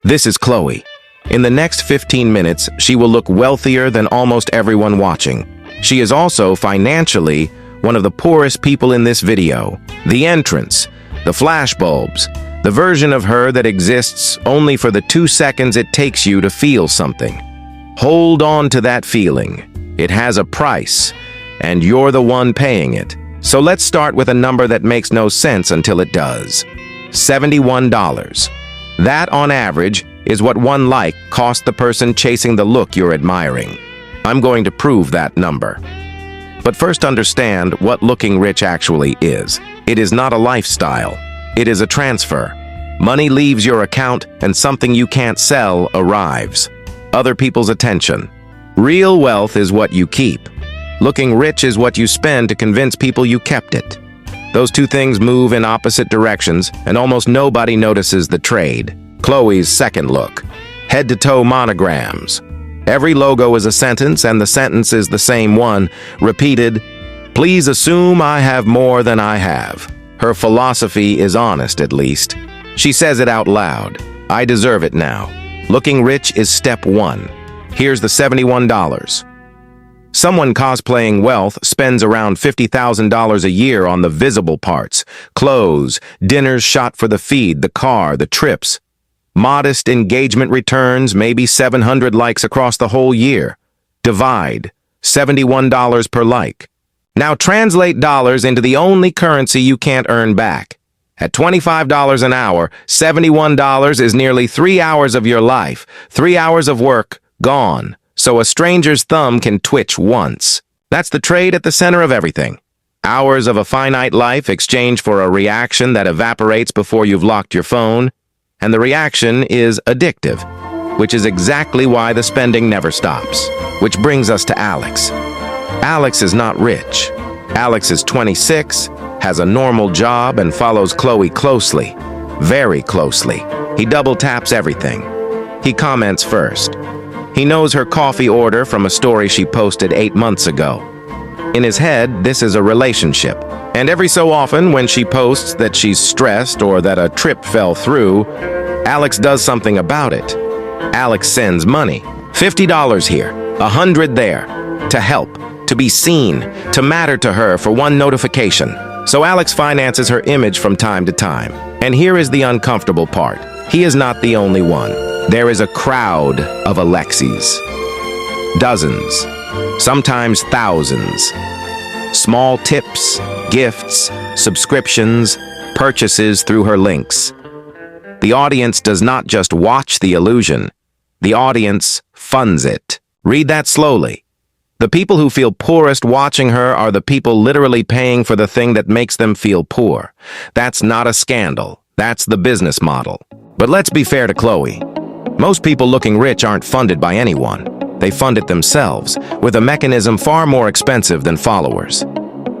This is Chloe. In the next 15 minutes, she will look wealthier than almost everyone watching. She is also financially one of the poorest people in this video. The entrance, the flashbulbs, the version of her that exists only for the 2 seconds it takes you to feel something. Hold on to that feeling. It has a price, and you're the one paying it. So let's start with a number that makes no sense until it does. $71. That, on average, is what one like cost the person chasing the look you're admiring. I'm going to prove that number. But first, understand what looking rich actually is. It is not a lifestyle. It is a transfer. Money leaves your account and something you can't sell arrives. Other people's attention. Real wealth is what you keep. Looking rich is what you spend to convince people you kept it. Those two things move in opposite directions, and almost nobody notices the trade. Chloe's second look. Head-to-toe monograms. Every logo is a sentence, and the sentence is the same one, repeated, "Please assume I have more than I have." Her philosophy is honest, at least. She says it out loud. I deserve it now. Looking rich is step one. Here's the $71. Someone cosplaying wealth spends around $50,000 a year on the visible parts. Clothes, dinners shot for the feed, the car, the trips. Modest engagement returns, maybe 700 likes across the whole year. Divide, $71 per like. Now translate dollars into the only currency you can't earn back. At $25 an hour, $71 is nearly 3 hours of your life. 3 hours of work, gone. So a stranger's thumb can twitch once. That's the trade at the center of everything. Hours of a finite life exchanged for a reaction that evaporates before you've locked your phone. And the reaction is addictive, which is exactly why the spending never stops. Which brings us to Alex. Alex is not rich. Alex is 26, has a normal job, and follows Chloe closely. Very closely. He double taps everything. He comments first. He knows her coffee order from a story she posted 8 months ago. In his head, this is a relationship. And every so often, when she posts that she's stressed or that a trip fell through, Alex does something about it. Alex sends money. $50 here, $100 there, to help, to be seen, to matter to her for one notification. So Alex finances her image from time to time. And here is the uncomfortable part. He is not the only one. There is a crowd of Alexis. Dozens, sometimes thousands. Small tips, gifts, subscriptions, purchases through her links. The audience does not just watch the illusion. The audience funds it. Read that slowly. The people who feel poorest watching her are the people literally paying for the thing that makes them feel poor. That's not a scandal. That's the business model. But let's be fair to Chloe. Most people looking rich aren't funded by anyone. They fund it themselves, with a mechanism far more expensive than followers.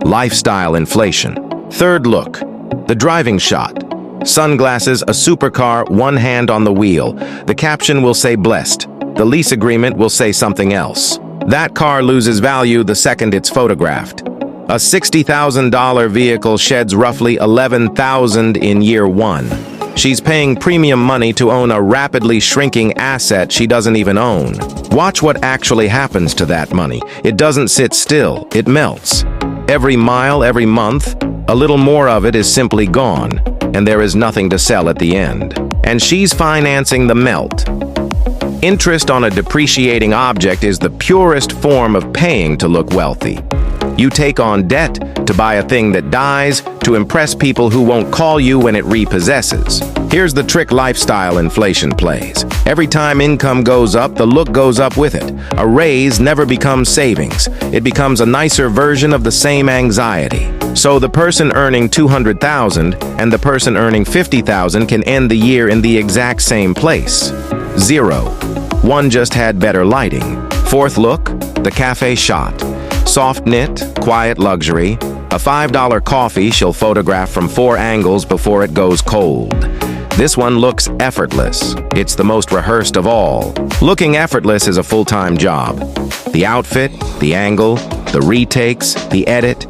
Lifestyle inflation. Third look. The driving shot. Sunglasses, a supercar, one hand on the wheel. The caption will say blessed. The lease agreement will say something else. That car loses value the second it's photographed. A $60,000 vehicle sheds roughly $11,000 in year one. She's paying premium money to own a rapidly shrinking asset she doesn't even own. Watch what actually happens to that money. It doesn't sit still, it melts. Every mile, every month, a little more of it is simply gone, and there is nothing to sell at the end. And she's financing the melt. Interest on a depreciating object is the purest form of paying to look wealthy. You take on debt to buy a thing that dies, to impress people who won't call you when it repossesses. Here's the trick lifestyle inflation plays. Every time income goes up, the look goes up with it. A raise never becomes savings. It becomes a nicer version of the same anxiety. So the person earning $200,000 and the person earning $50,000 can end the year in the exact same place. Zero. One just had better lighting. Fourth look, the cafe shot. Soft knit, quiet luxury. A $5 coffee she'll photograph from 4 angles before it goes cold. This one looks effortless. It's the most rehearsed of all. Looking effortless is a full-time job. The outfit, the angle, the retakes, the edit.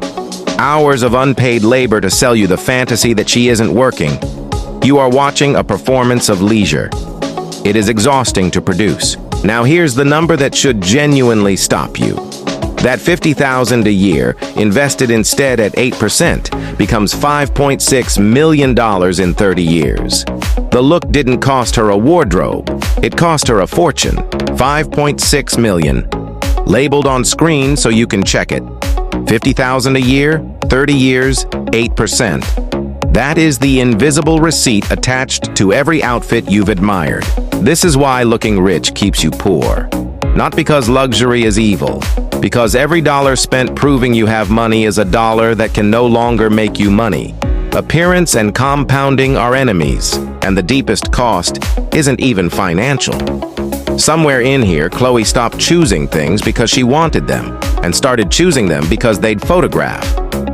Hours of unpaid labor to sell you the fantasy that she isn't working. You are watching a performance of leisure. It is exhausting to produce. Now here's the number that should genuinely stop you. That $50,000 a year, invested instead at 8%, becomes $5.6 million in 30 years. The look didn't cost her a wardrobe. It cost her a fortune. $5.6 million. Labeled on screen so you can check it. $50,000 a year, 30 years, 8%. That is the invisible receipt attached to every outfit you've admired. This is why looking rich keeps you poor. Not because luxury is evil, because every dollar spent proving you have money is a dollar that can no longer make you money. Appearance and compounding are enemies, and the deepest cost isn't even financial. Somewhere in here, Chloé stopped choosing things because she wanted them, and started choosing them because they'd photograph.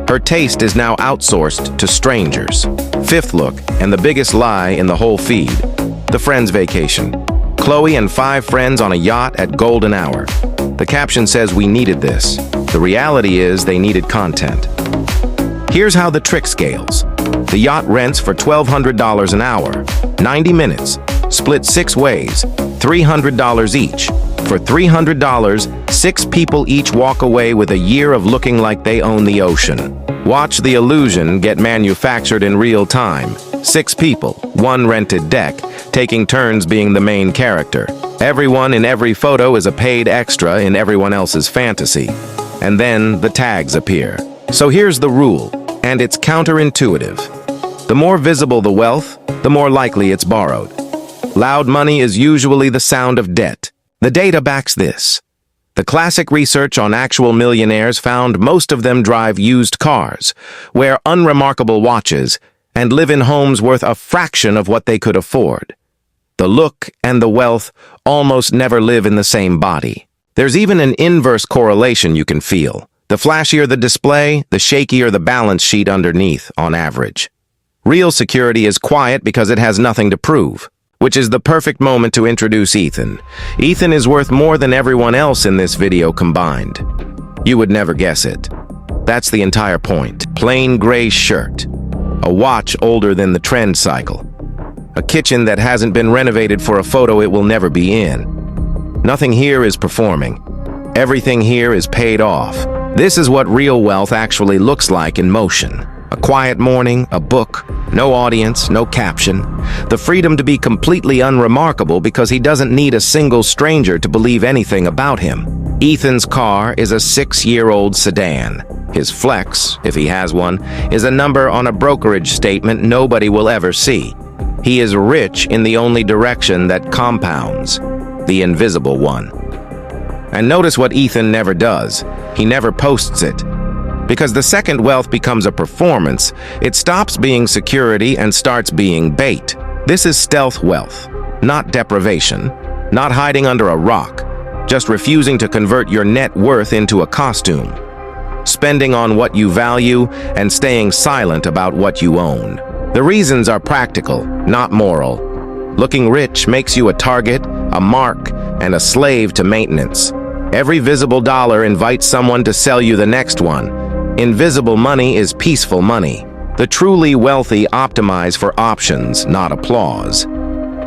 Her taste is now outsourced to strangers. Fifth look, and the biggest lie in the whole feed, the friend's vacation. Chloé and 5 friends on a yacht at golden hour. The caption says we needed this. The reality is they needed content. Here's how the trick scales. The yacht rents for $1,200 an hour, 90 minutes, split 6 ways, $300 each. For $300, 6 people each walk away with a year of looking like they own the ocean. Watch the illusion get manufactured in real time. 6 people, 1 rented deck, taking turns being the main character. Everyone in every photo is a paid extra in everyone else's fantasy. And then the tags appear. So here's the rule, and it's counterintuitive. The more visible the wealth, the more likely it's borrowed. Loud money is usually the sound of debt. The data backs this. The classic research on actual millionaires found most of them drive used cars, wear unremarkable watches, and live in homes worth a fraction of what they could afford. The look and the wealth almost never live in the same body. There's even an inverse correlation you can feel. The flashier the display, the shakier the balance sheet underneath, on average. Real security is quiet because it has nothing to prove, which is the perfect moment to introduce Ethan. Ethan is worth more than everyone else in this video combined. You would never guess it. That's the entire point. Plain gray shirt. A watch older than the trend cycle. A kitchen that hasn't been renovated for a photo it will never be in. Nothing here is performing. Everything here is paid off. This is what real wealth actually looks like in motion. A quiet morning, a book, no audience, no caption. The freedom to be completely unremarkable because he doesn't need a single stranger to believe anything about him. Ethan's car is a 6-year-old sedan. His flex, if he has one, is a number on a brokerage statement nobody will ever see. He is rich in the only direction that compounds, the invisible one. And notice what Ethan never does. He never posts it. Because the second wealth becomes a performance, it stops being security and starts being bait. This is stealth wealth, not deprivation, not hiding under a rock, just refusing to convert your net worth into a costume. Spending on what you value and staying silent about what you own. The reasons are practical, not moral. Looking rich makes you a target, a mark, and a slave to maintenance. Every visible dollar invites someone to sell you the next one. Invisible money is peaceful money. The truly wealthy optimize for options, not applause.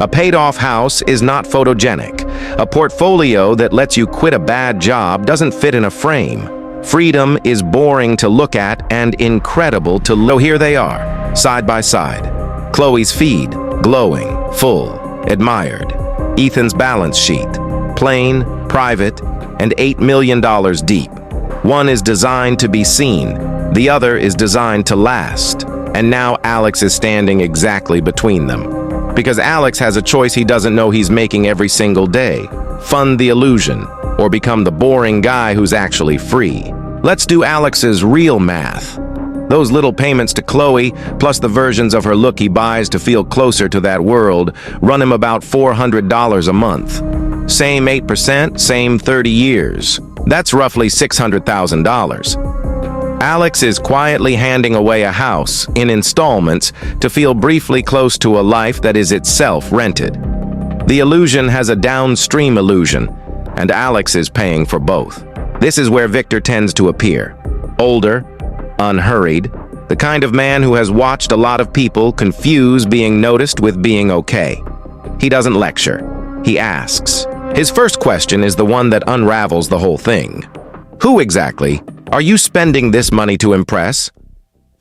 A paid-off house is not photogenic. A portfolio that lets you quit a bad job doesn't fit in a frame. Freedom is boring to look at and incredible to look. So here they are, side by side. Chloé's feed, glowing, full, admired. Ethan's balance sheet, plain, private, and $8 million deep. One is designed to be seen, the other is designed to last. And now Alex is standing exactly between them. Because Alex has a choice he doesn't know he's making every single day. Fund the illusion, or become the boring guy who's actually free. Let's do Alex's real math. Those little payments to Chloé, plus the versions of her look he buys to feel closer to that world, run him about $400 a month. Same 8%, same 30 years. That's roughly $600,000. Alex is quietly handing away a house in installments to feel briefly close to a life that is itself rented. The illusion has a downstream illusion, and Alex is paying for both. This is where Victor tends to appear. Older, unhurried, the kind of man who has watched a lot of people confuse being noticed with being okay. He doesn't lecture. He asks. His first question is the one that unravels the whole thing. Who exactly are you spending this money to impress?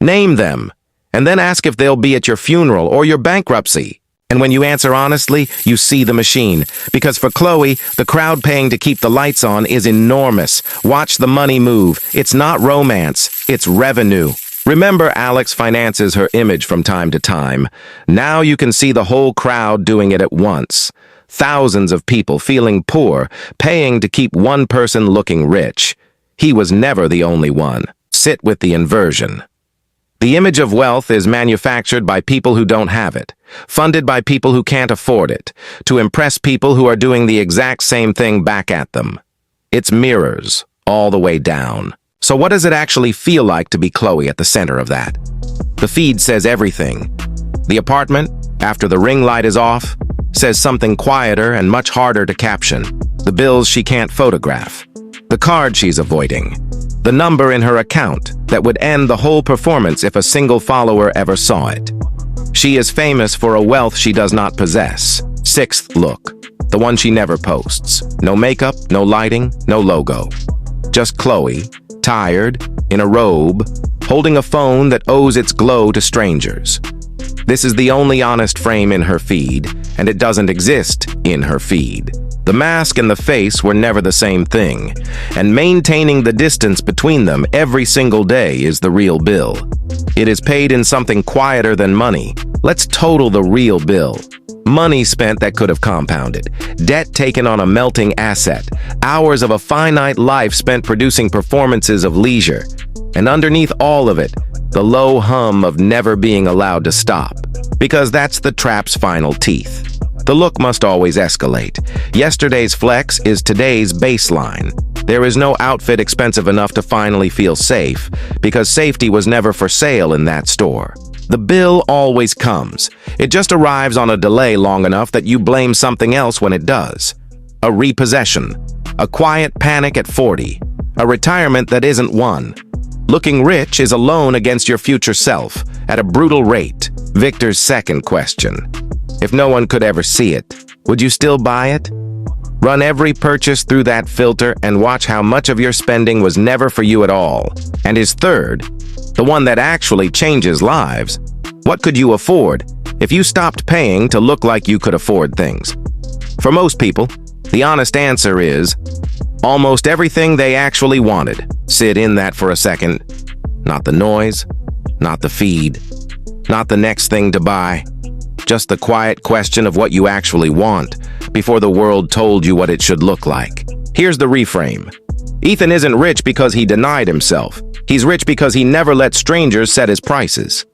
Name them, and then ask if they'll be at your funeral or your bankruptcy. And when you answer honestly, you see the machine. Because for Chloé, the crowd paying to keep the lights on is enormous. Watch the money move. It's not romance, it's revenue. Remember, Alex finances her image from time to time. Now you can see the whole crowd doing it at once. Thousands of people feeling poor, paying to keep one person looking rich. He was never the only one. Sit with the inversion. The image of wealth is manufactured by people who don't have it, funded by people who can't afford it, to impress people who are doing the exact same thing back at them. It's mirrors, all the way down. So what does it actually feel like to be Chloé at the center of that? The feed says everything. The apartment, after the ring light is off, says something quieter and much harder to caption. The bills she can't photograph. The card she's avoiding. The number in her account that would end the whole performance if a single follower ever saw it. She is famous for a wealth she does not possess. Sixth look, the one she never posts. No makeup, no lighting, no logo. Just Chloé, tired, in a robe, holding a phone that owes its glow to strangers. This is the only honest frame in her feed, and it doesn't exist in her feed. The mask and the face were never the same thing, and maintaining the distance between them every single day is the real bill. It is paid in something quieter than money. Let's total the real bill. Money spent that could have compounded. Debt taken on a melting asset. Hours of a finite life spent producing performances of leisure. And underneath all of it, the low hum of never being allowed to stop. Because that's the trap's final teeth. The look must always escalate. Yesterday's flex is today's baseline. There is no outfit expensive enough to finally feel safe, because safety was never for sale in that store. The bill always comes. It just arrives on a delay long enough that you blame something else when it does. A repossession. A quiet panic at 40. A retirement that isn't one. Looking rich is a loan against your future self, at a brutal rate. Victor's second question. If no one could ever see it, would you still buy it? Run every purchase through that filter and watch how much of your spending was never for you at all. And his third, the one that actually changes lives. What could you afford if you stopped paying to look like you could afford things? For most people, the honest answer is almost everything they actually wanted. Sit in that for a second. Not the noise, not the feed, not the next thing to buy. Just the quiet question of what you actually want before the world told you what it should look like. Here's the reframe. Ethan isn't rich because he denied himself. He's rich because he never let strangers set his prices.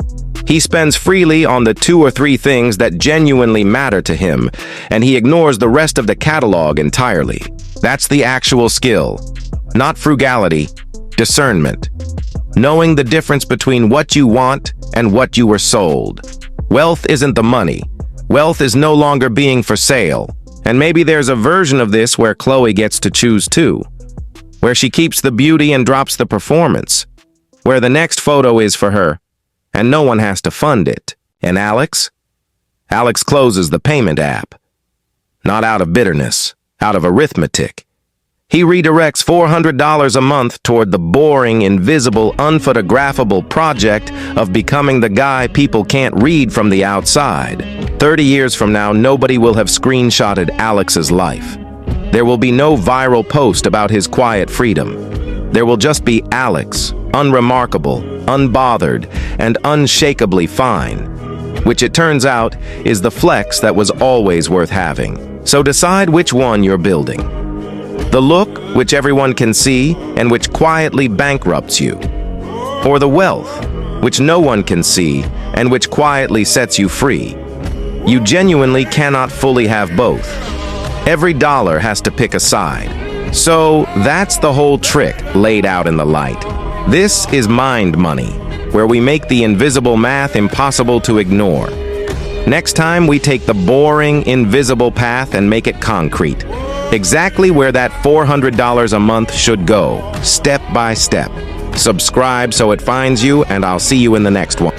He spends freely on the 2 or 3 things that genuinely matter to him, and he ignores the rest of the catalog entirely. That's the actual skill. Not frugality, discernment. Knowing the difference between what you want and what you were sold. Wealth isn't the money. Wealth is no longer being for sale. And maybe there's a version of this where Chloé gets to choose too. Where she keeps the beauty and drops the performance. Where the next photo is for her, and no one has to fund it. And Alex? Alex closes the payment app. Not out of bitterness, out of arithmetic. He redirects $400 a month toward the boring, invisible, unphotographable project of becoming the guy people can't read from the outside. 30 years from now, nobody will have screenshotted Alex's life. There will be no viral post about his quiet freedom. There will just be Alex, unremarkable, unbothered, and unshakably fine, which it turns out is the flex that was always worth having. So decide which one you're building. The look, which everyone can see and which quietly bankrupts you. Or the wealth, which no one can see and which quietly sets you free. You genuinely cannot fully have both. Every dollar has to pick a side. So that's the whole trick laid out in the light. This is mind money, where we make the invisible math impossible to ignore. Next time, we take the boring, invisible path and make it concrete. Exactly where that $400 a month should go, step by step. Subscribe so it finds you, and I'll see you in the next one.